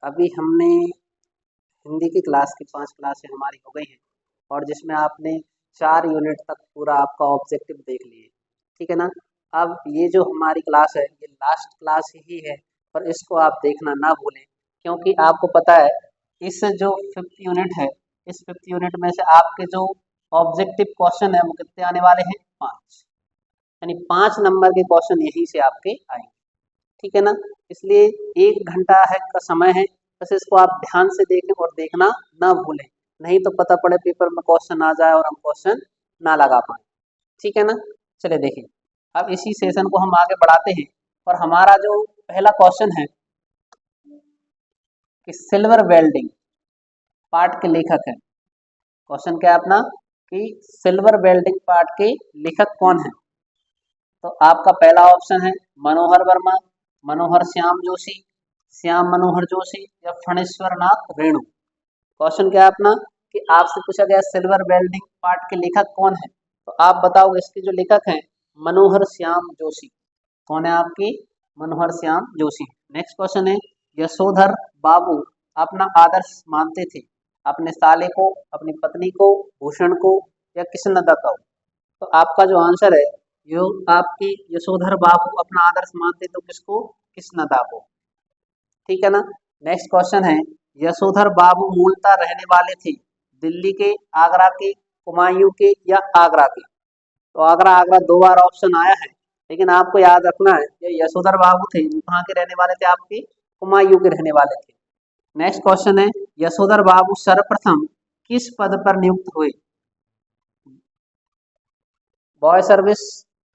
अभी हमने हिंदी की क्लास की 5 क्लासें हमारी हो गई हैं और जिसमें आपने 4 यूनिट तक पूरा आपका ऑब्जेक्टिव देख लिए, ठीक है ना? अब ये जो हमारी क्लास है ये लास्ट क्लास ही है, पर इसको आप देखना ना भूलें, क्योंकि आपको पता है इस जो 5th यूनिट है, इस 5th यूनिट में से आपके जो ऑब्जेक्टिव क्वेश्चन है वो कितने आने वाले हैं? 5, यानी 5 नंबर के क्वेश्चन यहीं से आपके आएंगे, ठीक है ना? इसलिए 1 घंटा है का समय है, बस इसको आप ध्यान से देखें और देखना ना भूलें, नहीं तो पता पड़े पेपर में क्वेश्चन आ जाए और हम क्वेश्चन ना लगा पाए, ठीक है ना? चलिए देखिए, अब इसी सेशन को हम आगे बढ़ाते हैं और हमारा जो पहला क्वेश्चन है कि सिल्वर वेल्डिंग पार्ट के लेखक है। क्वेश्चन क्या है अपना कि सिल्वर वेल्डिंग पार्ट के लेखक कौन है? तो आपका पहला ऑप्शन है मनोहर वर्मा, मनोहर श्याम जोशी, श्याम मनोहर जोशी या फणेश्वर नाथ रेणु। क्वेश्चन क्या है अपना कि आपसे पूछा गया सिल्वर वेल्डिंग पार्ट के लेखक कौन है, तो आप बताओगे इसके जो लेखक हैं मनोहर श्याम जोशी। कौन है आपकी? मनोहर श्याम जोशी। नेक्स्ट क्वेश्चन है यशोधर बाबू अपना आदर्श मानते थे अपने साले को, अपनी पत्नी को, भूषण को या कृष्णलता को? तो आपका जो आंसर है यो आपकी यशोधर बाबू अपना आदर्श मानते तो किसको? कृष्णदा को, ठीक है ना? नेक्स्ट क्वेश्चन है यशोधर बाबू मूलतः रहने वाले थे दिल्ली के, आगरा के, कुमायूं के या आगरा के? तो आगरा आगरा 2 बार ऑप्शन आया है, लेकिन आपको याद रखना है ये यशोधर बाबू थे कहाँ के रहने वाले थे? आपके कुमायूं के रहने वाले थे। नेक्स्ट क्वेश्चन है यशोधर बाबू सर्वप्रथम किस पद पर नियुक्त हुए? बॉय सर्विस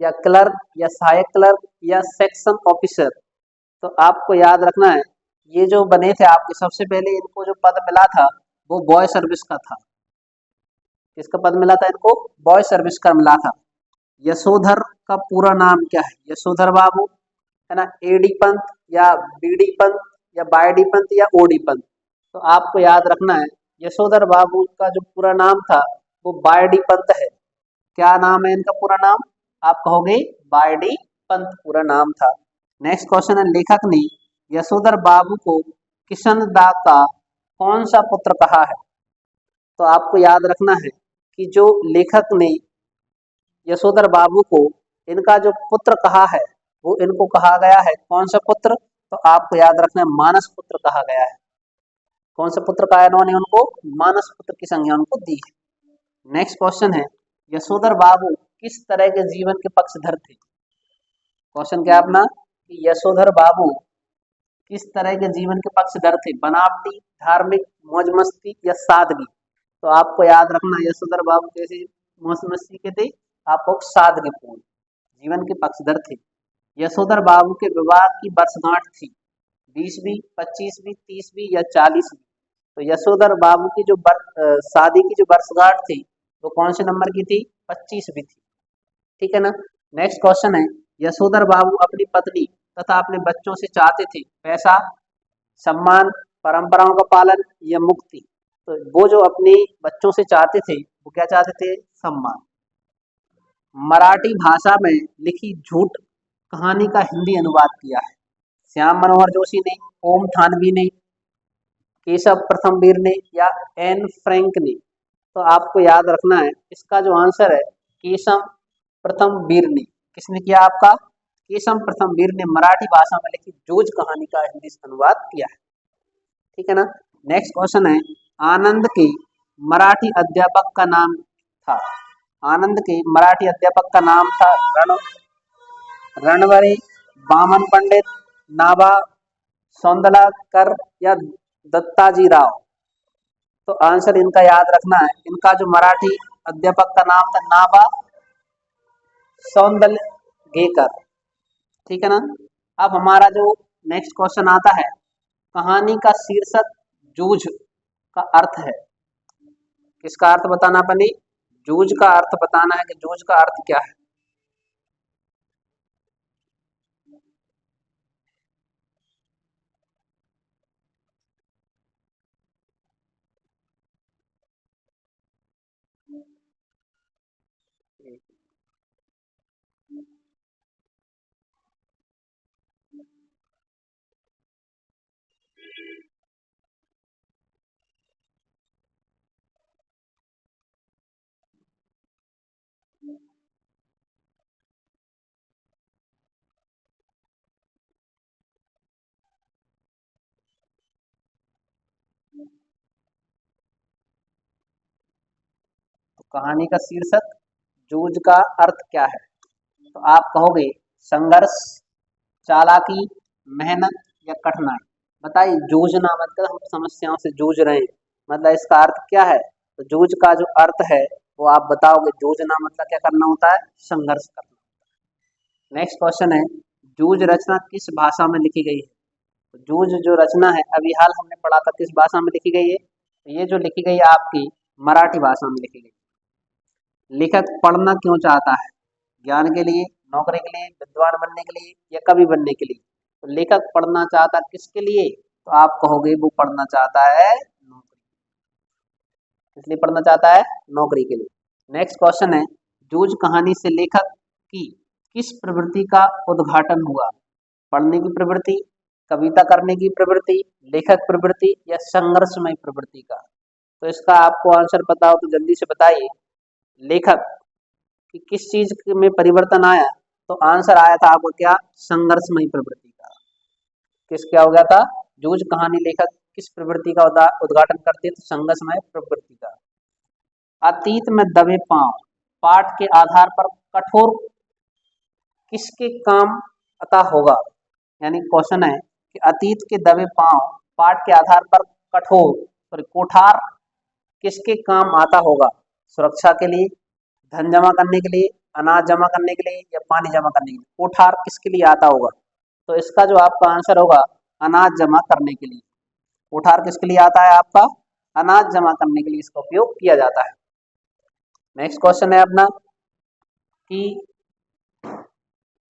या क्लर्क या सहायक क्लर्क या सेक्शन ऑफिसर? तो आपको याद रखना है ये जो बने थे आपके सबसे पहले इनको जो पद मिला था वो बॉय सर्विस का था। किसका पद मिला था इनको? बॉय सर्विस का मिला था। यशोधर का पूरा नाम क्या है? यशोधर बाबू, है ना? एडी पंत या बीडी पंत या बायडी पंत या ओडी पंत? तो आपको याद रखना है यशोधर बाबू का जो पूरा नाम था वो बायडी पंत है। क्या नाम है इनका पूरा नाम? आप कहोगे बायडी पंत पूरा नाम था। नेक्स्ट क्वेश्चन है लेखक ने यशोधर बाबू को किशन दा का कौन सा पुत्र कहा है? तो आपको याद रखना है कि जो लेखक ने यशोधर बाबू को इनका जो पुत्र कहा है वो इनको कहा गया है कौन सा पुत्र? तो आपको याद रखना है मानस पुत्र कहा गया है। कौन सा पुत्र कहा है इन्होंने उनको? मानस पुत्र की संज्ञा उनको दी है। नेक्स्ट क्वेश्चन है यशोधर बाबू किस तरह के जीवन के पक्षधर थे? क्वेश्चन क्या है अपना कि यशोधर बाबू किस तरह के जीवन के पक्षधर थे? बनावटी, धार्मिक, मौज मस्ती या सादगी? तो आपको याद रखना यशोधर बाबू कैसे मौज मस्ती के थे? आपको सादगीपूर्ण जीवन के पक्षधर थे। यशोधर बाबू के विवाह की वर्षगांठ थी 20वीं, 25वीं, 30वीं या 40वीं? तो यशोधर बाबू की जो शादी की जो वर्षगांठ थी वो कौन से नंबर की थी? 25वीं थी, ठीक है ना? नेक्स्ट क्वेश्चन है यशोधर बाबू अपनी पत्नी तथा अपने बच्चों से चाहते थे पैसा, सम्मान, परंपराओं का पालन या मुक्ति? तो वो जो अपने बच्चों से चाहते थे वो क्या चाहते थे? सम्मान। मराठी भाषा में लिखी झूठ कहानी का हिंदी अनुवाद किया है श्याम मनोहर जोशी ने, ओम थानवी ने, केशव प्रथमवीर ने या एन फ्रैंक ने? तो आपको याद रखना है इसका जो आंसर है केशव प्रथमवीर ने। किसने किया? आपका केशव प्रथमवीर ने मराठी भाषा में लिखी जूझ कहानी का हिंदी अनुवाद किया है, ठीक है ना? नेक्स्ट क्वेश्चन है आनंद के मराठी अध्यापक का नाम था? आनंद के मराठी अध्यापक का नाम था रणवरे, बामन पंडित, नाभा, सौंदलाकर या दत्ताजी राव? तो आंसर इनका याद रखना है इनका जो मराठी अध्यापक का नाम था नाभा सौंदलगेकर, ठीक है ना? अब हमारा जो नेक्स्ट क्वेश्चन आता है कहानी का शीर्षक जूझ का अर्थ है। किसका अर्थ बताना अपनी? जूझ का अर्थ बताना है कि जूझ का अर्थ क्या है। कहानी का शीर्षक जूझ का अर्थ क्या है? तो आप कहोगे संघर्ष, चालाकी, मेहनत या कठिनाई। बताइए जूझना मतलब हम समस्याओं से जूझ रहे हैं, मतलब इसका अर्थ क्या है? तो जूझ का जो अर्थ है वो आप बताओगे। जूझना मतलब क्या करना होता है? संघर्ष करना। नेक्स्ट क्वेश्चन है, जूझ रचना किस भाषा में लिखी गई है? तो जूझ जो रचना है अभी हाल हमने पढ़ा था, किस भाषा में लिखी गई है? तो ये जो लिखी गई है आपकी मराठी भाषा में लिखी गई। लेखक पढ़ना क्यों चाहता है? ज्ञान के लिए, नौकरी के लिए, विद्वान बनने के लिए या कवि बनने के लिए? तो लेखक पढ़ना चाहता किसके लिए? तो आप कहोगे वो पढ़ना चाहता है नौकरी। इसलिए पढ़ना चाहता है नौकरी के लिए। नेक्स्ट क्वेश्चन है, जूझ कहानी से लेखक की किस प्रवृत्ति का उद्घाटन हुआ? पढ़ने की प्रवृत्ति, कविता करने की प्रवृत्ति, लेखक प्रवृत्ति या संघर्षमय प्रवृत्ति का? तो इसका आपको आंसर पता हो तो जल्दी से बताइए। लेखक कि किस चीज में परिवर्तन आया? तो आंसर आया था आपको क्या? संघर्षमय प्रवृत्ति का। किस क्या हो गया था? जूझ कहानी लेखक किस प्रवृत्ति का उद्घाटन करते हैं? तो संघर्षमय प्रवृत्ति का। अतीत में दबे पांव पाठ के आधार पर कठोर किसके काम अता होगा? यानी क्वेश्चन है कि अतीत के दबे पांव पाठ के आधार पर कठोर सॉरी कोठार किसके काम आता होगा? सुरक्षा के लिए, धन जमा करने के लिए, अनाज जमा करने के लिए या पानी जमा करने के लिए? कोठार किसके लिए आता होगा? तो इसका जो आपका आंसर होगा अनाज जमा करने के लिए। कोठार किसके लिए आता है आपका? अनाज जमा करने के लिए इसका उपयोग किया जाता है। नेक्स्ट क्वेश्चन है अपना कि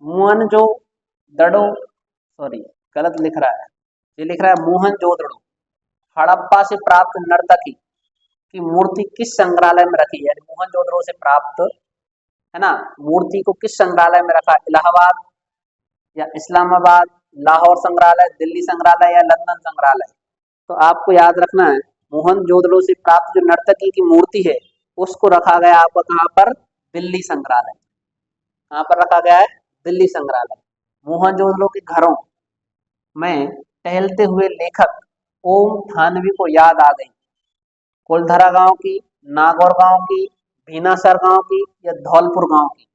मोहनजोदड़ो सॉरी गलत लिख रहा है, ये लिख रहा है मोहनजोदड़ो हड़प्पा से प्राप्त नर्तकी की मूर्ति किस संग्रहालय में रखी है? यानी मोहनजोदड़ो से प्राप्त है ना मूर्ति को किस संग्रहालय में रखा? इलाहाबाद या इस्लामाबाद, लाहौर संग्रहालय, दिल्ली संग्रहालय या लंदन संग्रहालय? तो आपको याद रखना है मोहनजोदड़ो से प्राप्त जो नर्तकी की मूर्ति है उसको रखा गया आपका कहाँ पर? दिल्ली संग्रहालय। कहाँ पर रखा गया है? दिल्ली संग्रहालय। मोहनजोदड़ो के घरों में टहलते हुए लेखक ओम थानवी को याद आ गई कुलधरा गांव की, नागौर गांव की, भीनासर गांव की या धौलपुर गांव की?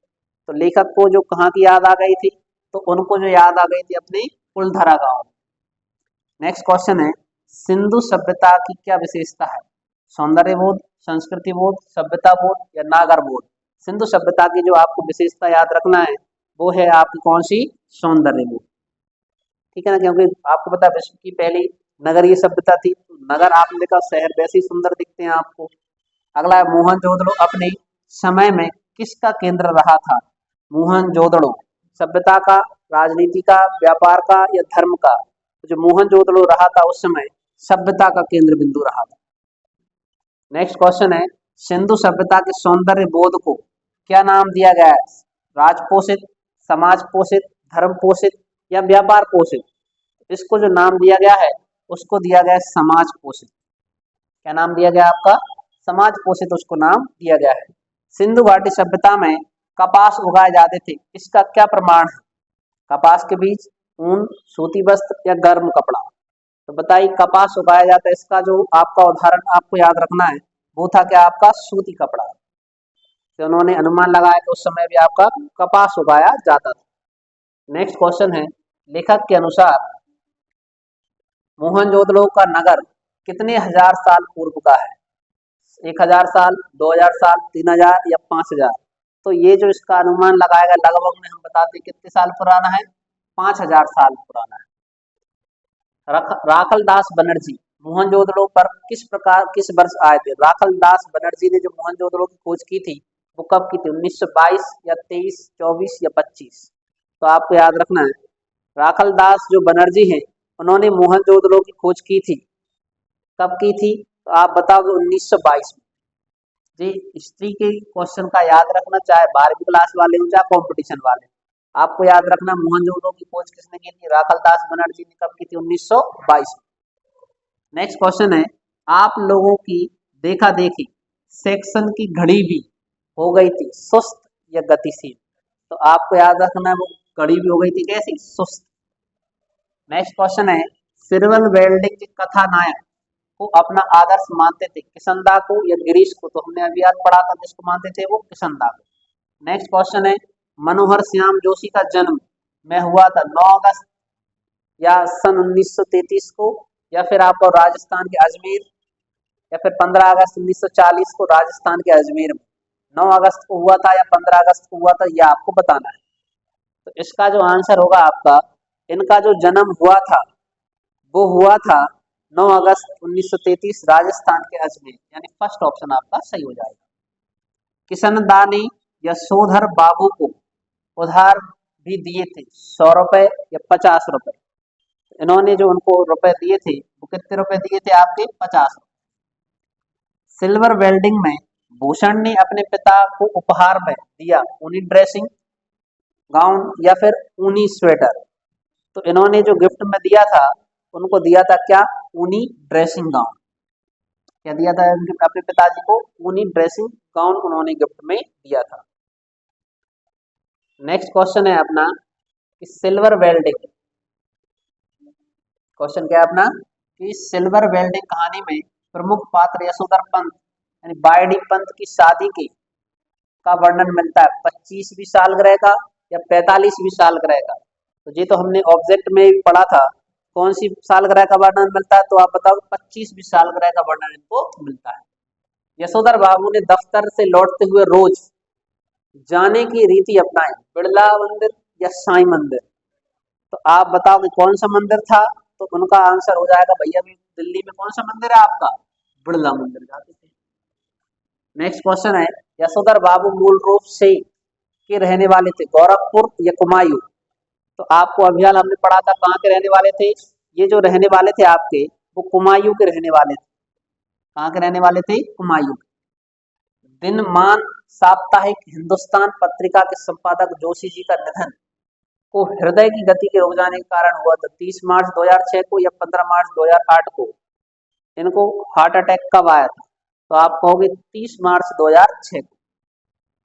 तो लेखक को जो कहाँ की याद आ गई थी? तो उनको जो याद आ गई थी अपनी कुलधरा गांव। नेक्स्ट क्वेश्चन है, सिंधु सभ्यता की क्या विशेषता है? सौंदर्य बोध, संस्कृति बोध, सभ्यता बोध या नागर बोध? सिंधु सभ्यता की जो आपको विशेषता याद रखना है वो है आपकी कौन सी? सौंदर्य बोध। ठीक है ना, क्योंकि आपको पता है विश्व की पहली नगरीय सभ्यता थी। तो नगर आपने देखा शहर वैसे ही सुंदर दिखते हैं आपको। अगला है मोहनजोदड़ो अपने समय में किसका केंद्र रहा था? मोहनजोदड़ो सभ्यता का, राजनीति का, व्यापार का या धर्म का? तो जो मोहनजोदड़ो रहा था उस समय सभ्यता का केंद्र बिंदु रहा था। नेक्स्ट क्वेश्चन है, सिंधु सभ्यता के सौंदर्य बोध को क्या नाम दिया गया है? राजपोषित, समाज पोषित, धर्म पोषित या व्यापार पोषित? इसको जो नाम दिया गया है उसको दिया गया है समाज पोषित। क्या नाम दिया गया आपका? समाज पोषित उसको नाम दिया गया है। सिंधु घाटी सभ्यता में कपास उगाए जाते थे, इसका क्या प्रमाण है? कपास के बीज, ऊन, सूती वस्त्र या गर्म कपड़ा? तो बताइए कपास उगाया जाता है, इसका जो आपका उदाहरण आपको याद रखना है वो था क्या आपका? सूती कपड़ा। तो उन्होंने अनुमान लगाया कि उस समय भी आपका कपास उगाया जाता था। नेक्स्ट क्वेश्चन है, लेखक के अनुसार मोहनजोदड़ो का नगर कितने हजार साल पूर्व का है? 1000 साल, 2000 साल, 3000 या 5000? तो ये जो इसका अनुमान लगाएगा लगभग में हम बताते कितने साल पुराना है? 5000 साल पुराना है। राखल दास बनर्जी मोहनजोदड़ो पर किस वर्ष आए थे? राखल दास बनर्जी ने जो मोहनजोदड़ो की खोज की थी वो कब की थी? 1922 या 23, 24 या 25? तो आपको याद रखना है राखल दास जो बनर्जी हैं उन्होंने मोहनजोदड़ो की खोज की थी। कब की थी? तो आप बताओगे 1922 में। जी हिस्ट्री के क्वेश्चन का याद रखना, चाहे 12वीं क्लास वाले हो चाहे कंपटीशन वाले, आपको याद रखना मोहनजोदड़ो की खोज किसने की थी? राखल दास बनर्जी ने। कब की थी? 1922 में। नेक्स्ट क्वेश्चन है, आप लोगों की देखा देखी सेक्शन की घड़ी भी हो गई थी सुस्त या गतिशील? तो आपको याद रखना है वो घड़ी भी हो गई थी कैसी? सुस्त। नेक्स्ट क्वेश्चन है, सिरवल वेल्डिंग के कथानायक को अपना आदर्श मानते थे, किसनदा को या गिरीश को? तो हमने अभी आज पढ़ा था जिसको मानते थे वो किसनदा को। नेक्स्ट क्वेश्चन है, मनोहर श्याम जोशी का जन्म में हुआ था 9 अगस्त या सन 1933 को, या फिर आपको राजस्थान के अजमेर, या फिर 15 अगस्त 1940 को राजस्थान के अजमेर में 9 अगस्त को हुआ था या 15 अगस्त को हुआ था, यह आपको बताना है। तो इसका जो आंसर होगा आपका, इनका जो जन्म हुआ था वो हुआ था 9 अगस्त 1933 राजस्थान के अजमेर, यानी फर्स्ट ऑप्शन आपका सही हो जाएगा। किसनदा ने यशोधर बाबू को उधार भी दिए थे 100 रुपए या 50 रुपए। इन्होंने जो उनको रुपए दिए थे वो कितने रुपए दिए थे आपके? 50 रुपए। सिल्वर वेल्डिंग में भूषण ने अपने पिता को उपहार में दिया ऊनी ड्रेसिंग गाउन या फिर ऊनी स्वेटर। तो इन्होंने जो गिफ्ट में दिया था उनको दिया था क्या? ऊनी ड्रेसिंग गाउन। क्या दिया था अपने पिताजी को? ऊनी ड्रेसिंग गाउन उन्होंने गिफ्ट में दिया था। नेक्स्ट क्वेश्चन है अपना कि सिल्वर वेल्डिंग, क्वेश्चन क्या है अपना कि सिल्वर वेल्डिंग कहानी में प्रमुख पात्र यशोधर पंत यानी बायडी पंत की शादी के का वर्णन मिलता है 25वीं सालगिरह का या 45वीं सालगिरह का? तो ये तो हमने ऑब्जेक्ट में भी पढ़ा था, कौन सी सालगिरह का वर्णन मिलता है? तो आप बताओ 25वीं सालगिरह का वर्णन इनको मिलता है। यशोधर बाबू ने दफ्तर से लौटते हुए रोज जाने की रीति अपनाई, बिड़ला मंदिर या साईं मंदिर? तो आप बताओ कि कौन सा मंदिर था? तो उनका आंसर हो जाएगा भैया भी दिल्ली में कौन सा मंदिर है आपका? बिड़ला मंदिर जाते थे। नेक्स्ट क्वेश्चन है, यशोधर बाबू मूल रूप से के रहने वाले थे, गोरखपुर या कुमायूं? तो आपको अभियान हमने पढ़ा था कहाँ के रहने वाले थे? ये जो रहने वाले थे आपके वो कुमायूं के रहने वाले थे। कहाँ के रहने वाले थे? कुमायूं। दिनमान साप्ताहिक हिंदुस्तान पत्रिका के संपादक जोशी जी का निधन को हृदय की गति के रुक जाने के कारण हुआ था 30 मार्च 2006 को या 15 मार्च 2008 को? इनको हार्ट अटैक कब आया था? तो आप कहोगे 30 मार्च 2006 को।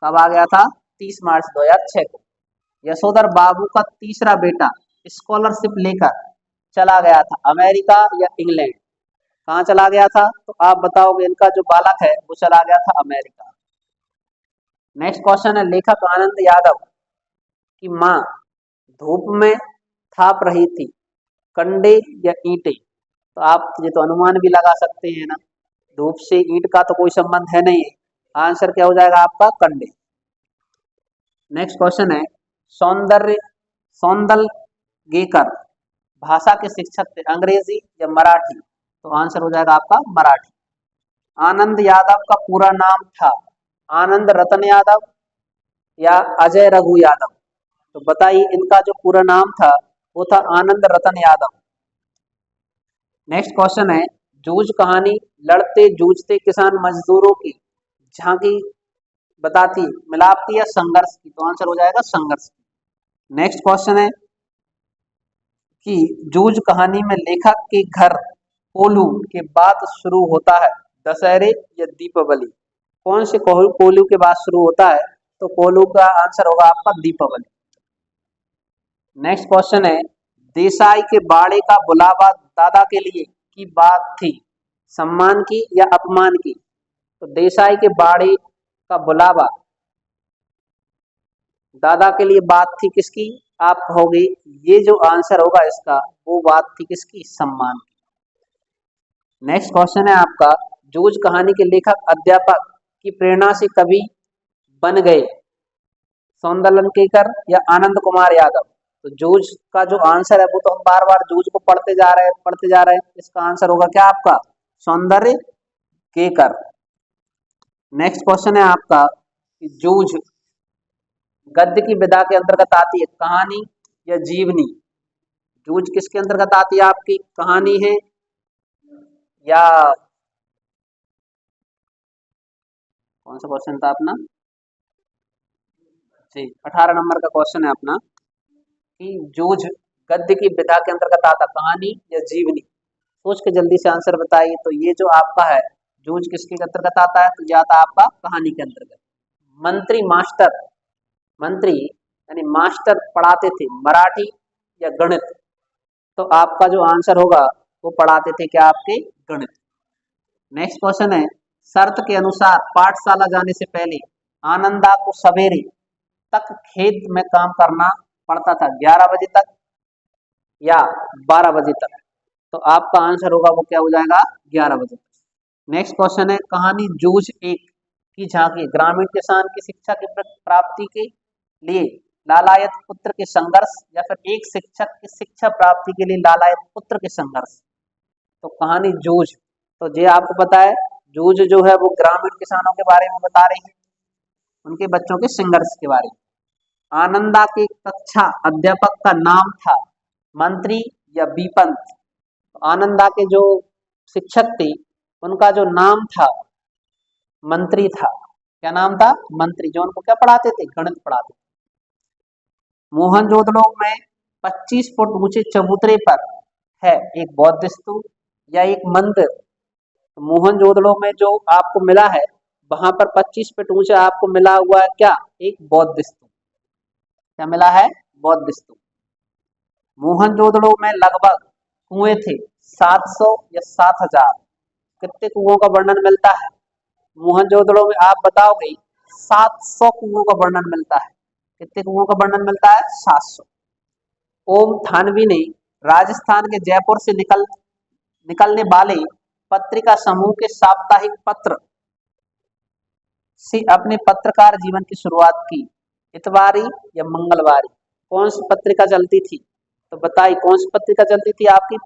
कब आ गया था? 30 मार्च 2006 को। यशोधर बाबू का तीसरा बेटा स्कॉलरशिप लेकर चला गया था अमेरिका या इंग्लैंड? कहाँ चला गया था? तो आप बताओगे इनका जो बालक है वो चला गया था अमेरिका। नेक्स्ट क्वेश्चन है, लेखक आनंद यादव की माँ धूप में थाप रही थी कंडे या ईंटें? तो आप ये तो अनुमान भी लगा सकते हैं ना, धूप से ईंट का तो कोई संबंध है नहीं है। आंसर क्या हो जाएगा आपका? कंडे। नेक्स्ट क्वेश्चन है, सौंदर्य सौंदलगेकर भाषा के शिक्षक थे अंग्रेजी या मराठी? तो आंसर हो जाएगा आपका मराठी। आनंद यादव का पूरा नाम था आनंद रतन यादव या अजय रघु यादव? तो बताइए इनका जो पूरा नाम था वो था आनंद रतन यादव। नेक्स्ट क्वेश्चन है, जूझ कहानी लड़ते जूझते किसान मजदूरों की झांकी बताती मिलाप की या संघर्ष की? तो आंसर हो जाएगा संघर्ष की। नेक्स्ट क्वेश्चन है कि जूझ कहानी में लेखक के घर कोल्हू के बाद शुरू होता है दशहरे या दीपावली? कौन से कोल्हू के बाद शुरू होता है? तो कोल्हू का आंसर होगा आपका दीपावली। नेक्स्ट क्वेश्चन है, देसाई के बाड़े का बुलावा दादा के लिए की बात थी सम्मान की या अपमान की? तो देसाई के बाड़े का बुलावा दादा के लिए बात थी किसकी? आप कहोगे ये जो आंसर होगा इसका वो बात थी किसकी? सम्मान की। नेक्स्ट क्वेश्चन है आपका, जूझ कहानी के लेखक अध्यापक की प्रेरणा से कवि बन गए सौंदलनकेकर या आनंद कुमार यादव? तो जूझ का जो आंसर है वो तो हम बार बार जूझ को पढ़ते जा रहे हैं, इसका आंसर होगा क्या आपका? सौंदर्य केकर। नेक्स्ट क्वेश्चन है आपका, जूझ गद्य की विधा के अंतर्गत आती है कहानी या जीवनी? जूझ किसके अंतर्गत आती है आपकी? कहानी है या कौन सा क्वेश्चन था अपना? जी 18 नंबर का क्वेश्चन है अपना कि जूझ गद्य की विधा के अंतर्गत आता कहानी या जीवनी? सोच के जल्दी से आंसर बताइए। तो ये जो आपका है जूझ किसके अंतर्गत आता है? तो ये आता है आपका कहानी के अंतर्गत। मंत्री यानी मास्टर पढ़ाते थे मराठी या गणित? तो आपका जो आंसर होगा वो पढ़ाते थे क्या? आपके गणित। नेक्स्ट क्वेश्चन है, शर्त के अनुसार पाठशाला जाने से पहले आनंदा को सवेरे तक खेत में काम करना पड़ता था, 11 बजे तक या 12 बजे तक। तो आपका आंसर होगा वो क्या हो जाएगा, 11 बजे तक। नेक्स्ट क्वेश्चन है, कहानी जूझ एक की झांकी ग्रामीण किसान की शिक्षा की प्राप्ति के लिए लालायत पुत्र के संघर्ष या फिर एक शिक्षक की शिक्षा प्राप्ति के लिए लालायत पुत्र के संघर्ष। तो कहानी जूझ, तो ये आपको पता है, जूझ जो है वो ग्रामीण किसानों के बारे में बता रही है, उनके बच्चों के संघर्ष के बारे में। आनंदा के कक्षा अध्यापक का नाम था मंत्री या बीपंत। तो आनंदा के जो शिक्षक थे उनका जो नाम था मंत्री था। क्या नाम था, मंत्री, जो उनको क्या पढ़ाते थे, गणित पढ़ाते थे। मोहनजोदड़ो में 25 फुट ऊंचे चबूतरे पर है एक बौद्ध स्तूप या एक मंदिर। तो मोहनजोदड़ो में जो आपको मिला है वहां पर 25 फीट ऊंचा आपको मिला हुआ है क्या, एक बौद्ध स्तूप। क्या मिला है, बौद्ध स्तूप। मोहनजोदड़ो में लगभग कुएं थे 700 या 7000। कितने कुओं का वर्णन मिलता है मोहनजोदड़ो में, आप बताओगे। 700 कुओं का वर्णन मिलता है। कितने कुओं का वर्णन मिलता है, 700। ओम थानवी ने राजस्थान के जयपुर से निकलने वाले पत्रिका समूह के साप्ताहिक पत्र से अपने पत्रकार जीवन की शुरुआत की। इतवारी या मंगलवारी, कौन सी पत्रिका चलती थी, तो बताइए कौन सी पत्रिका चलती थी आपकी,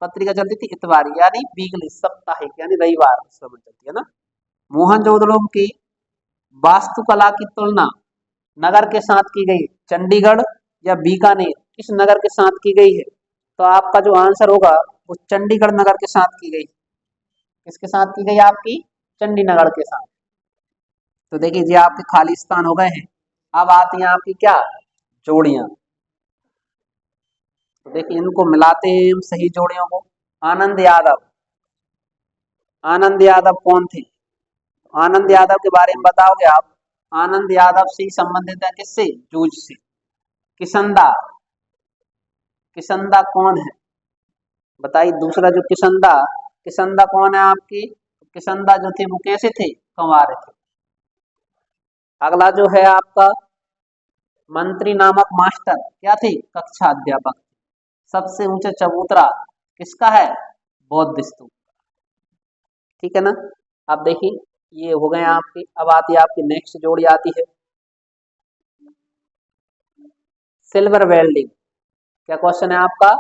पत्रिका चलती थी इतवारी यानी वीकली, साप्ताहिक यानी रविवार समय चलती है ना। मोहनजोदड़ो की वास्तुकला की तुलना नगर के साथ की गई, चंडीगढ़ या बीकानेर, किस नगर के साथ की गई है, तो आपका जो आंसर होगा वो चंडीगढ़ नगर के साथ की गई। किसके साथ की गई, आपकी चंडीगढ़ के साथ। तो देखिए जी आपके खाली स्थान हो गए हैं। अब आती हैं आपकी क्या, जोड़ियां। तो देखिए इनको मिलाते हैं हम सही जोड़ियों को। आनंद यादव, आनंद यादव कौन थे, आनंद यादव के बारे में बताओगे आप। आनंद यादव से ही संबंधित है, किससे, जूझ से। किसंदा, किसंदा कौन है, बताइए। दूसरा जो किसंदा, किसंदा कौन है आपकी, किसंदा जो थे वो कैसे थे, कंवारे थे। अगला जो है आपका मंत्री नामक मास्टर, क्या थे, कक्षा अध्यापक। सबसे ऊंचा चबूतरा किसका है, बौद्ध स्तूप। ठीक है ना। अब देखिए ये हो गए आपकी। अब आती है आपकी नेक्स्ट जोड़ी आती है सिल्वर वेल्डिंग। क्या क्वेश्चन है आपका,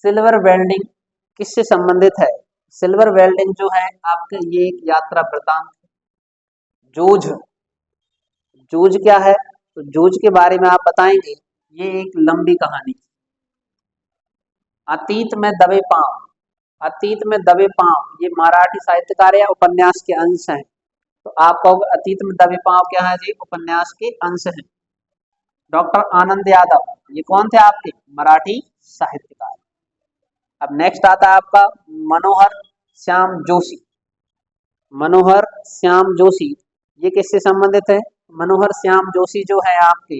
सिल्वर वेल्डिंग किससे संबंधित है। सिल्वर वेल्डिंग जो है आपके, ये एक यात्रा वृतांत। जूझ, जूझ क्या है, तो जूझ के बारे में आप बताएंगे। ये एक लंबी कहानी। अतीत में दबे पांव, अतीत में दबे पांव, ये मराठी साहित्यकार या उपन्यास के अंश हैं। तो आप कहोगे अतीत में दबे पांव क्या है जी, उपन्यास के अंश हैं। डॉक्टर आनंद यादव, ये कौन थे आपके, मराठी साहित्यकार। अब नेक्स्ट आता है आपका मनोहर श्याम जोशी। मनोहर श्याम जोशी ये किससे संबंधित है, मनोहर श्याम जोशी जो है आपके,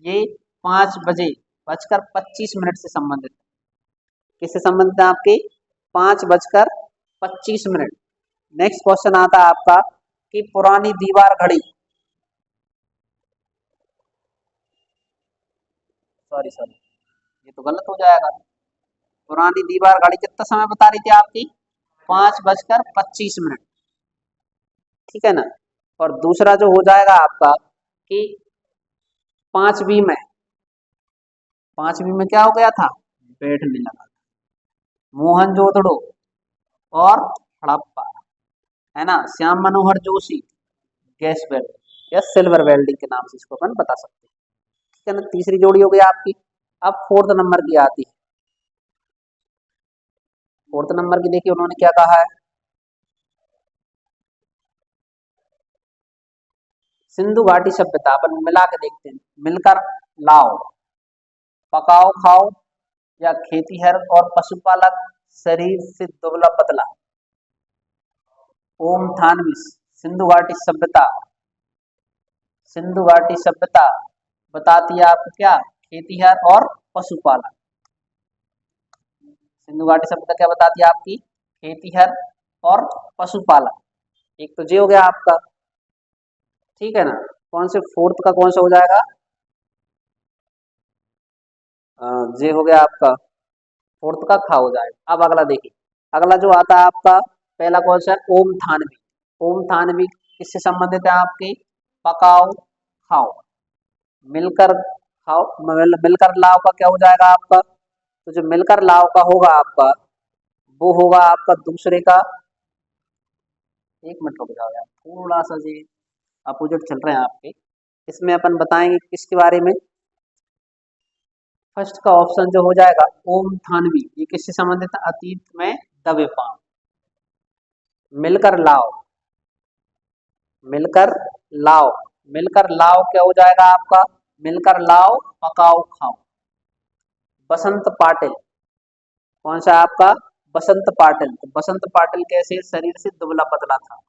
ये 5:25 से संबंधित है। किससे संबंधित है आपके, 5:25। नेक्स्ट क्वेश्चन आता है आपका कि पुरानी दीवार घड़ी, सॉरी ये तो गलत हो जाएगा। पुरानी दीवार घड़ी कितना समय बता रही थी आपकी, 5:25। ठीक है ना। और दूसरा जो हो जाएगा आपका कि 5 में, 5 में क्या हो गया था, बैठने लगा। मोहनजोदड़ो और हड़प्पा, है ना। श्याम मनोहर जोशी, गैस वेल्डिंग या सिल्वर वेल्डिंग के नाम से इसको अपन बता सकते हैं। ठीक है ना, तीसरी जोड़ी हो गई आपकी। अब फोर्थ नंबर की आती है। फोर्थ नंबर की देखिए उन्होंने क्या कहा है, सिंधु घाटी सभ्यता, अपन मिला के देखते हैं। मिलकर लाओ, पकाओ खाओ या खेतीहर और पशुपालक, शरीर से दुबला पतला। ओम थानवी, सिंधु घाटी सभ्यता, सिंधु घाटी सभ्यता बताती है आपको क्या, खेतीहर और पशुपालक। सिंधु घाटी सभ्यता क्या बताती है आपकी, खेतीहर और पशुपालन। एक तो जे हो गया आपका, ठीक है ना। कौन से फोर्थ का कौन सा हो जाएगा, जे हो गया आपका, फोर्थ का खा हो जाएगा। अब अगला देखिए, अगला जो आता है आपका पहला कौन सा है, ओम थानवी। ओम थानवी किससे संबंधित है आपकी, पकाओ खाओ, मिलकर खाओ, मिलकर लाओ का क्या हो जाएगा आपका, तो जो मिलकर लाओ का होगा आपका वो होगा आपका दूसरे का, एक मिनट रुक जाओ यार, थोड़ा सा जी अपोजिट चल रहे हैं आपके। इसमें अपन बताएंगे किसके बारे में, फर्स्ट का ऑप्शन जो हो जाएगा ओम थानवी, ये किससे संबंधित है, अतीत में दबे पांव। मिलकर लाओ, मिलकर लाओ, मिलकर लाओ क्या हो जाएगा आपका, मिलकर लाओ पकाओ खाओ। बसंत पाटिल, कौन सा आपका, बसंत पाटिल। तो बसंत पाटिल कैसे, शरीर से दुबला पतला था।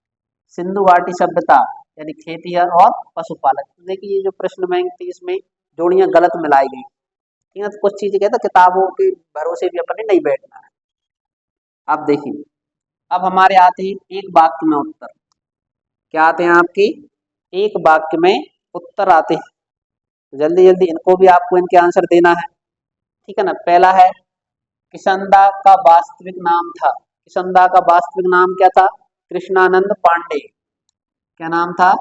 सिंधु घाटी सभ्यता यानी खेती और पशुपालन। तो देखिए ये जो प्रश्न बैंक थी इसमें जोड़ियां गलत मिलाई गई, ठीक है। तो कुछ चीजें कहते हैं किताबों के भरोसे भी अपने नहीं बैठना है। अब देखिए, अब हमारे आते हैं एक वाक्य में उत्तर, क्या आते हैं आपके, एक वाक्य में उत्तर आते हैं। तो जल्दी जल्दी इनको भी आपको इनके आंसर देना है, ठीक है ना। पहला है किशनदा का वास्तविक नाम था, किशनदा का वास्तविक नाम क्या था, कृष्णानंद पांडे। क्या नाम था,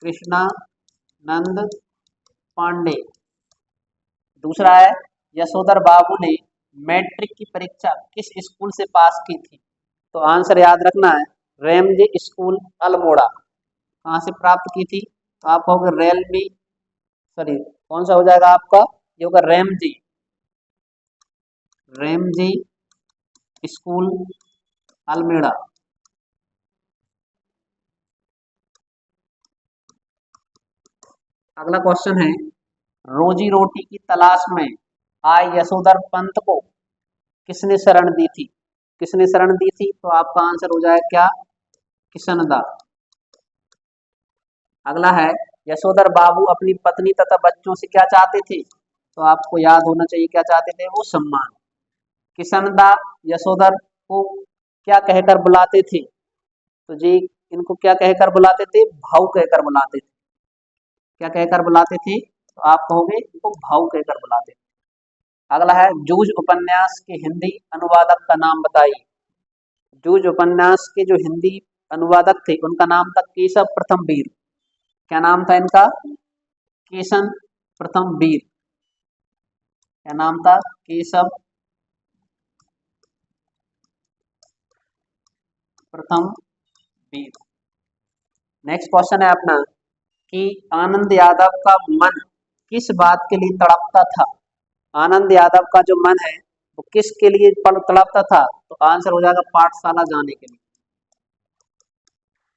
कृष्णानंद पांडे। दूसरा है यशोधर बाबू ने मैट्रिक की परीक्षा किस स्कूल से पास की थी, तो आंसर याद रखना है रेमजे स्कूल अल्मोड़ा। कहाँ से प्राप्त की थी, तो आप कहोगे रेलमी, सॉरी कौन सा हो जाएगा आपका, ये होगा रेमजी, रेमजी स्कूल अल्मेड़ा। अगला क्वेश्चन है, रोजी रोटी की तलाश में आए यशोधर पंत को किसने शरण दी थी, किसने शरण दी थी, तो आपका आंसर हो जाएगा क्या, किशनदा। अगला है यशोधर बाबू अपनी पत्नी तथा बच्चों से क्या चाहते थे, तो आपको याद होना चाहिए क्या चाहते थे वो, सम्मान। किशनदा यशोधर को क्या कहकर बुलाते थे, तो जी इनको क्या कहकर बुलाते थे, भाऊ कहकर बुलाते थे। क्या कहकर बुलाते थे, तो आप कहोगे इनको भाऊ कहकर बुलाते थे। अगला है जूझ उपन्यास के हिंदी अनुवादक का नाम बताइए। जूझ उपन्यास के जो हिंदी अनुवादक थे उनका नाम था केशव प्रथम वीर। क्या नाम था इनका, केशव प्रथम वीर। क्या नाम था, केशव प्रथम वीर। नेक्स्ट क्वेश्चन है अपना कि आनंद यादव का मन किस बात के लिए तड़पता था। आनंद यादव का जो मन है वो किसके लिए तड़पता था, तो आंसर हो जाएगा पाठशाला जाने के लिए,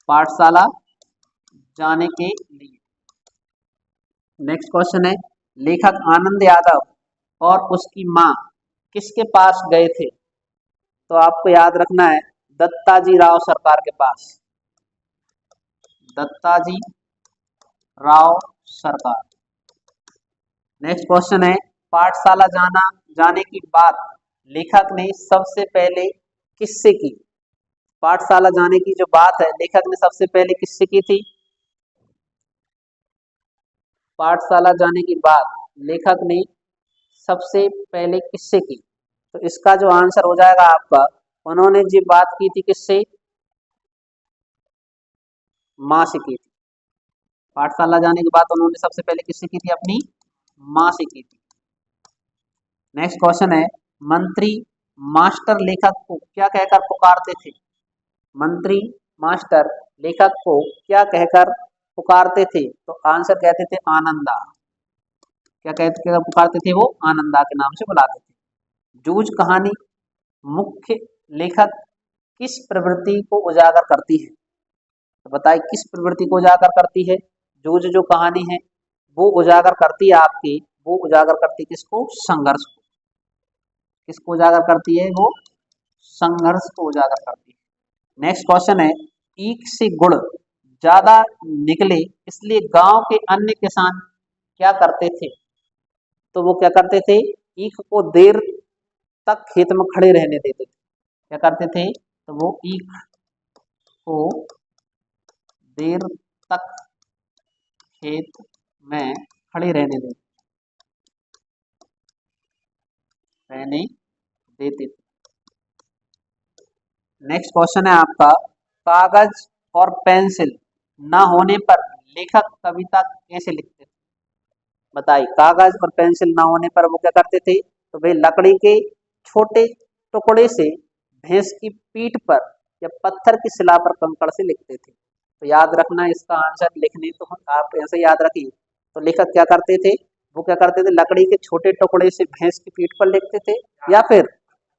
पाठशाला जाने के लिए। नेक्स्ट क्वेश्चन है, लेखक आनंद यादव और उसकी माँ किसके पास गए थे, तो आपको याद रखना है दत्ताजी राव सरकार के पास, दत्ताजी राव सरकार। नेक्स्ट क्वेश्चन है, पाठशाला जाने की बात लेखक ने सबसे पहले किससे की। पाठशाला जाने की जो बात है लेखक ने सबसे पहले किससे की थी, पाठशाला जाने की बात लेखक ने सबसे पहले किससे की, तो इसका जो आंसर हो जाएगा आपका, उन्होंने जी बात की थी किससे, माँ से की थी। पाठशाला जाने की बात उन्होंने सबसे पहले किससे की थी, अपनी माँ से की थी। नेक्स्ट क्वेश्चन है, मंत्री मास्टर लेखक को क्या कहकर पुकारते थे। मंत्री मास्टर लेखक को क्या कहकर पुकारते थे, तो आंसर कहते थे आनंदा। क्या कहते क्या पुकारते थे वो, आनंदा के नाम से बुलाते थे। जूझ कहानी मुख्य लेखक किस प्रवृत्ति को उजागर करती है, तो बताइए किस प्रवृत्ति को उजागर करती है। जूझ जो कहानी है वो उजागर करती है आपकी, वो उजागर करती है किसको, संघर्ष को। किसको उजागर करती है वो, संघर्ष को उजागर करती है। नेक्स्ट क्वेश्चन है, ईख से गुड़ ज्यादा निकले इसलिए गांव के अन्य किसान क्या करते थे, तो वो क्या करते थे, ईख को देर तक खेत में खड़े रहने देते थे। क्या करते थे, तो वो ईख को देर तक खेत में खड़े रहने देते थे। नेक्स्ट क्वेश्चन है आपका, कागज और पेंसिल न होने पर लेखक कविता कैसे लिखते थे? बताइए, कागज और पेंसिल ना होने पर वो क्या करते थे? तो भाई लकड़ी के छोटे टुकड़े से भैंस की पीठ पर या पत्थर की शिला पर कंकड़ से लिखते थे। तो याद रखना, इसका आंसर लिखने तो आप ऐसे याद रखिए। तो लेखक क्या करते थे? वो क्या करते थे? लकड़ी के छोटे टुकड़े से भैंस की पीठ पर लिखते थे या फिर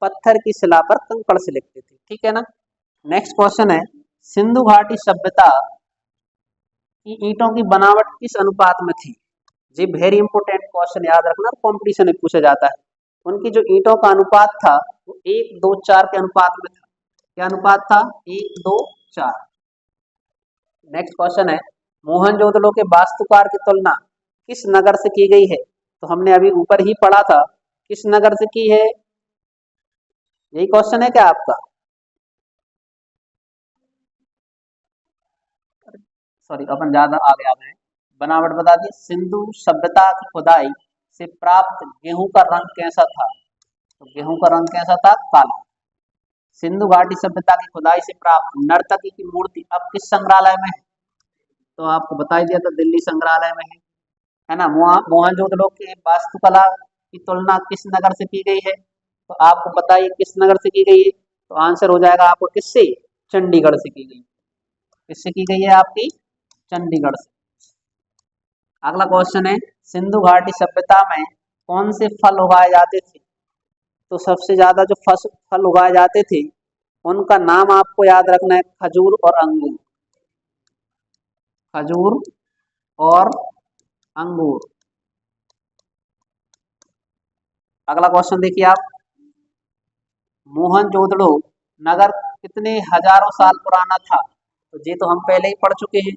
पत्थर की शिला पर कंकड़ से लिखते थे। ठीक है ना। नेक्स्ट क्वेश्चन है, सिंधु घाटी सभ्यता की ईंटों की बनावट किस अनुपात में थी? जी वेरी इंपोर्टेंट क्वेश्चन, याद रखना, कंपटीशन में पूछा जाता है। उनकी जो ईंटों का अनुपात था वो 1:2:4 के अनुपात में था। क्या अनुपात था? 1:2:4। नेक्स्ट क्वेश्चन है, मोहनजोदड़ो के वास्तुकार की तुलना किस नगर से की गई है? तो हमने अभी ऊपर ही पढ़ा था, किस नगर से की है? यही क्वेश्चन है क्या आपका? सॉरी, अपन ज्यादा आगे आ गए। बनावट बता दी। सिंधु सभ्यता की खुदाई से प्राप्त गेहूं का रंग कैसा था? तो गेहूं का रंग कैसा था? काला। सिंधु घाटी सभ्यता की खुदाई से प्राप्त नर्तकी की मूर्ति अब किस संग्रहालय में है? तो आपको बता ही दिया था, दिल्ली संग्रहालय में है ना। मोहनजोदड़ो के वास्तुकला की तुलना किस नगर से की गई है? तो आपको बताइए किस नगर से की गई है? तो आंसर हो जाएगा आपको किससे? चंडीगढ़ से की गई। किससे की गई है आपकी? चंडीगढ़ से। अगला क्वेश्चन है, सिंधु घाटी सभ्यता में कौन से फल उगाए जाते थे? तो सबसे ज्यादा जो फल उगाए जाते थे उनका नाम आपको याद रखना है, खजूर और अंगूर। खजूर और अंगूर। अगला क्वेश्चन देखिए आप, मोहनजोदड़ो नगर कितने हजारों साल पुराना था? तो ये तो हम पहले ही पढ़ चुके हैं।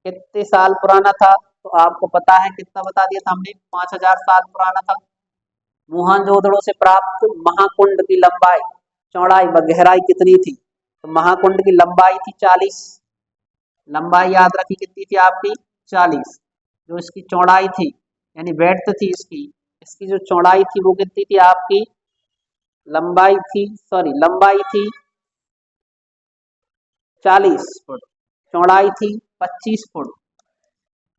कितने साल पुराना था? तो आपको पता है, कितना बता दिया था हमने, 5000 साल पुराना था। मोहनजोदड़ो से प्राप्त महाकुंड की लंबाई, चौड़ाई व गहराई कितनी थी? तो महाकुंड की लंबाई थी 40। लंबाई याद रखी कितनी थी आपकी? 40। जो इसकी चौड़ाई थी, यानी वेड्थ थी इसकी, इसकी जो चौड़ाई थी वो कितनी थी आपकी? लंबाई थी 40 फुट, चौड़ाई थी 25 फुट,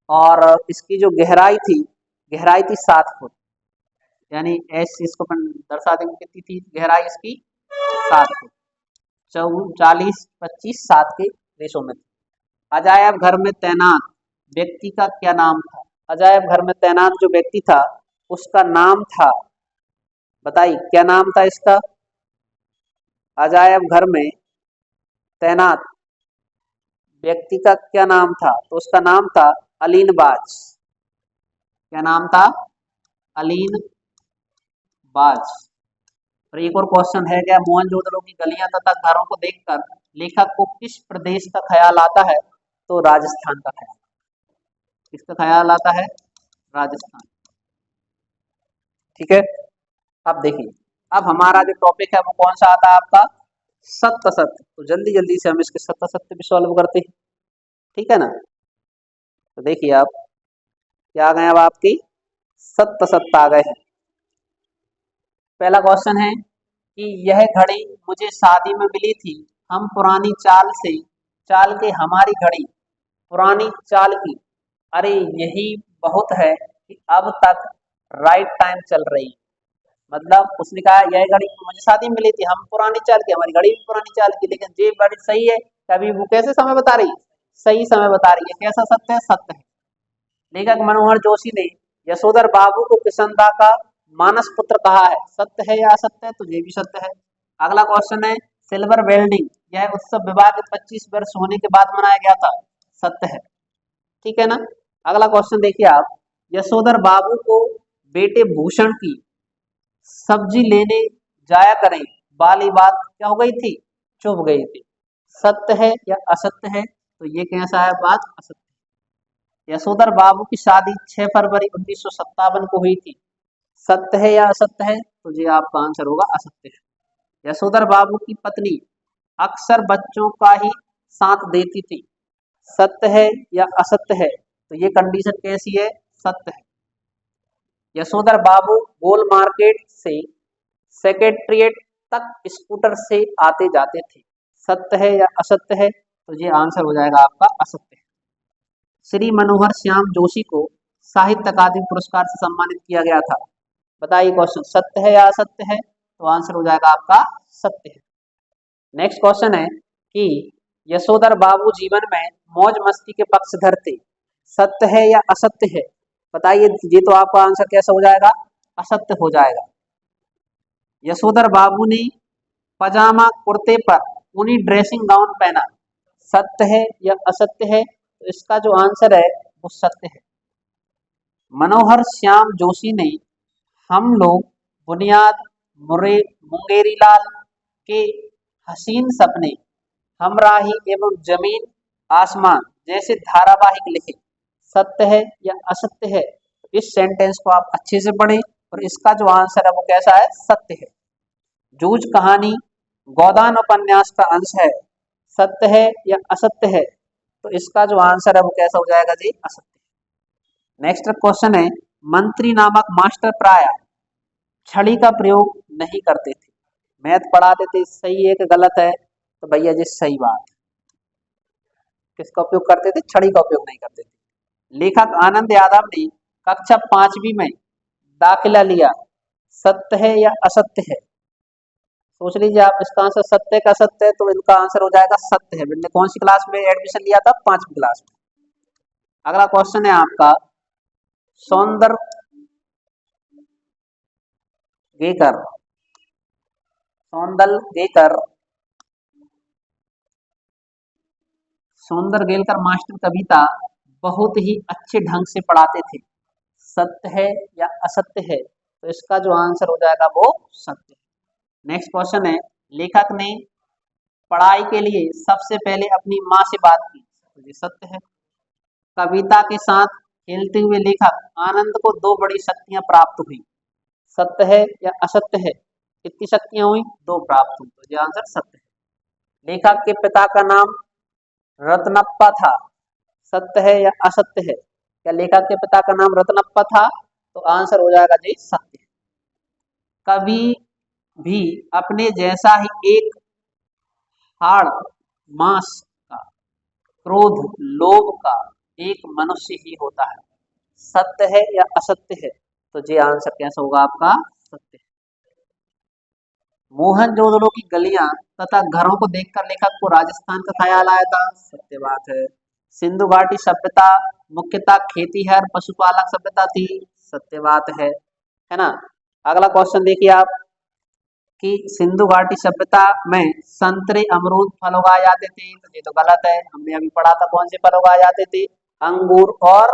और इसकी जो गहराई थी 7 फुट। यानी ऐसे इसको अपन दर्शा देंगे, कितनी थी गहराई इसकी? 7 फुट। 40, 25, 7 के रेशो में। अजायब घर में तैनात व्यक्ति का क्या नाम था? अजायब घर में तैनात जो व्यक्ति था उसका नाम था, बताइए क्या नाम था इसका? अजायब घर में तैनात व्यक्ति का क्या नाम था? तो उसका नाम था अलीन बाज। क्या नाम था? अलीन बाज। और एक और क्वेश्चन है, क्या मोहनजोदड़ो की गलियां तथा घरों को देखकर लेखक को किस प्रदेश का ख्याल आता है? तो राजस्थान का ख्याल। किसका ख्याल आता है? राजस्थान। ठीक है। अब देखिए, अब हमारा जो टॉपिक है वो कौन सा आता है आपका? सत्य सत्य। तो जल्दी जल्दी से हम इसके सत्य सत्य भी सॉल्व करते हैं। ठीक है ना। तो देखिए आप, क्या आ गए अब आपकी? सत्य सत्य आ गए हैं। पहला क्वेश्चन है कि यह घड़ी मुझे शादी में मिली थी, हम पुरानी चाल के हमारी घड़ी पुरानी चाल की, अरे यही बहुत है कि अब तक राइट टाइम चल रही। मतलब उसने कहा यह घड़ी मुझे शादी में मिली थी, हम पुरानी चाल की, हमारी घड़ी भी पुरानी चाल की, लेकिन ये घड़ी सही है। कभी वो कैसे समय बता रही है? सही समय बता रही है। कैसा सत्य है? सत्य है। लेखक मनोहर जोशी ने यशोधर बाबू को किशनदा का मानस पुत्र कहा है, सत्य है या असत्य है? तो ये भी सत्य है। अगला क्वेश्चन है, सिल्वर वेल्डिंग यह उत्सव विवाह के 25 वर्ष होने के बाद मनाया गया था, सत्य है। ठीक है ना। अगला क्वेश्चन देखिए आप, यशोधर बाबू को बेटे भूषण की सब्जी लेने जाया करें वाली बात क्या हो गई थी? चुभ गई थी। सत्य है या असत्य है? तो ये कैसा है? बात असत्य। यशोधर बाबू की शादी 6 फरवरी 1957 को हुई थी, सत्य है या असत्य है? तो ये आपका आंसर होगा असत्य है। यशोधर बाबू की पत्नी अक्सर बच्चों का ही साथ देती थी, सत्य है या असत्य है? तो ये कंडीशन कैसी है? सत्य है। यशोधर बाबू गोल मार्केट से सेक्रेटेरिएट तक स्कूटर से आते जाते थे, सत्य है या असत्य है? तो ये आंसर हो जाएगा आपका असत्य है। श्री मनोहर श्याम जोशी को साहित्य अकादमी पुरस्कार से सम्मानित किया गया था, बताइए क्वेश्चन सत्य है या असत्य है? तो आंसर हो जाएगा आपका सत्य है। नेक्स्ट क्वेश्चन है कि यशोधर बाबू जीवन में मौज मस्ती के पक्षधर थे, सत्य है या असत्य है? बताइए, ये तो आपका आंसर कैसा हो जाएगा? असत्य हो जाएगा। यशोधर बाबू ने पजामा कुर्ते पर ऊनी ड्रेसिंग गाउन पहना, सत्य है या असत्य है? तो इसका जो आंसर है वो सत्य है। मनोहर श्याम जोशी ने हम लोग, बुनियाद, मुंगेरीलाल के हसीन सपने, हमराही एवं जमीन आसमान जैसे धारावाहिक लिखे, सत्य है या असत्य है? तो इस सेंटेंस को आप अच्छे से पढ़ें और इसका जो आंसर है वो कैसा है? सत्य है। जूझ कहानी गोदान उपन्यास का अंश है, सत्य है या असत्य है? तो इसका जो आंसर है वो कैसा हो जाएगा जी? असत्य। नेक्स्ट क्वेश्चन है, मंत्री नामक मास्टर प्राय छड़ी का प्रयोग नहीं करते थे, मैथ पढ़ाते थे, सही है कि गलत है? तो भैया जी सही बात है। किसका उपयोग करते थे? छड़ी का उपयोग नहीं करते थे। लेखक आनंद यादव ने कक्षा 5वीं में दाखिला लिया, सत्य है या असत्य है? सोच लीजिए आप, इसका आंसर सत्य का सत्य है तो इनका आंसर हो जाएगा सत्य है। मैंने कौन सी क्लास में एडमिशन लिया था? 5वीं क्लास में। अगला क्वेश्चन है आपका, सौंदर गेकर, सौंदल गेकर, सौंदर गेलकर मास्टर कविता बहुत ही अच्छे ढंग से पढ़ाते थे, सत्य है या असत्य है? तो इसका जो आंसर हो जाएगा वो सत्य है। नेक्स्ट क्वेश्चन है, लेखक ने पढ़ाई के लिए सबसे पहले अपनी माँ से बात की, तो ये सत्य है। कविता के साथ खेलते हुए लेखक आनंद को 2 बड़ी शक्तियां प्राप्त हुई, सत्य है या असत्य है? कितनी शक्तियां हुई? 2 प्राप्त हुई, तो ये आंसर सत्य है। लेखक के पिता का नाम रत्नप्पा था, सत्य है या असत्य है? क्या लेखक के पिता का नाम रत्नप्पा था? तो आंसर हो जाएगा जी सत्य है। कभी भी अपने जैसा ही एक हाड़ मांस का, क्रोध लोभ का एक मनुष्य ही होता है, सत्य है या असत्य है? तो ये आंसर कैसा होगा आपका? सत्य है। मोहनजोदड़ो की गलियां तथा घरों को देखकर लेखक को राजस्थान का ख्याल आया था, सत्य बात है। सिंधु घाटी सभ्यता मुख्यतः खेतीहर पशुपालक सभ्यता थी, सत्य बात है ना। अगला क्वेश्चन देखिए आप कि सिंधु घाटी सभ्यता में संतरे अमरूद फल उगाए जाते थे, तो ये तो गलत है। हमने अभी पढ़ा था कौन से फल उगाए जाते थे? अंगूर और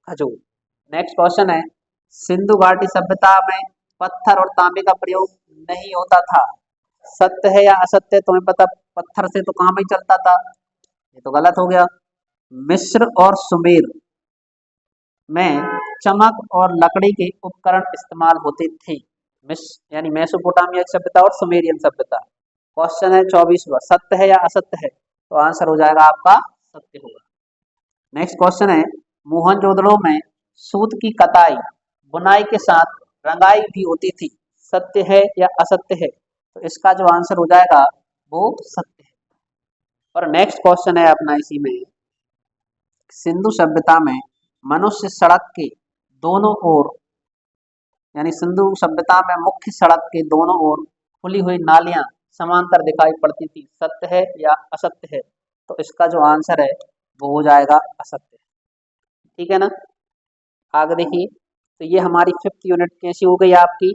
खजूर। नेक्स्ट क्वेश्चन है, सिंधु घाटी सभ्यता में पत्थर और तांबे का प्रयोग नहीं होता था, सत्य है या असत्य? तुम्हें पता पत्थर से तो काम ही चलता था, ये तो गलत हो गया। मिस्र और सुमेर में चमक और लकड़ी के उपकरण इस्तेमाल होते थे, मिस्र यानी मेसोपोटामिया की सभ्यता और सुमेरियन सभ्यता। क्वेश्चन है 24वां, सत्य है या असत्य है? तो आंसर हो जाएगा आपका सत्य होगा। नेक्स्ट क्वेश्चन है, मोहनजोदड़ो में सूत की कताई बुनाई के साथ रंगाई भी होती थी, सत्य है या असत्य है? तो इसका जो आंसर हो जाएगा वो सत्य है। और नेक्स्ट क्वेश्चन है अपना इसी में, सिंधु सभ्यता में मनुष्य सड़क के दोनों ओर यानी सिंधु सभ्यता में मुख्य सड़क के दोनों ओर खुली हुई नालियां समांतर दिखाई पड़ती थी, सत्य है या असत्य है? तो इसका जो आंसर है वो हो जाएगा असत्य। ठीक है ना। आगे देखिए, तो ये हमारी 5th यूनिट कैसी हो गई आपकी?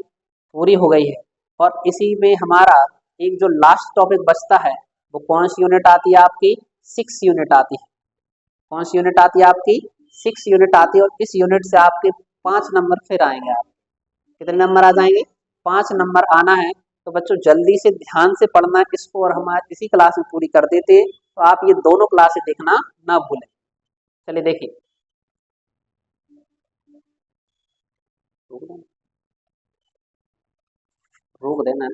पूरी हो गई है। और इसी में हमारा एक जो लास्ट टॉपिक बचता है वो कौन सी यूनिट आती है आपकी? 6 यूनिट आती है। कौन सी यूनिट आती है आपकी? 6 यूनिट आती है। और इस यूनिट से आपके 5 नंबर फिर आएंगे। आप कितने नंबर आ जाएंगे? 5 नंबर आना है। तो बच्चों जल्दी से ध्यान से पढ़ना है इसको, और हम आज इसी क्लास में पूरी कर देते, तो आप ये दोनों क्लासें देखना ना भूलें। चलिए देखिए, रोक देना।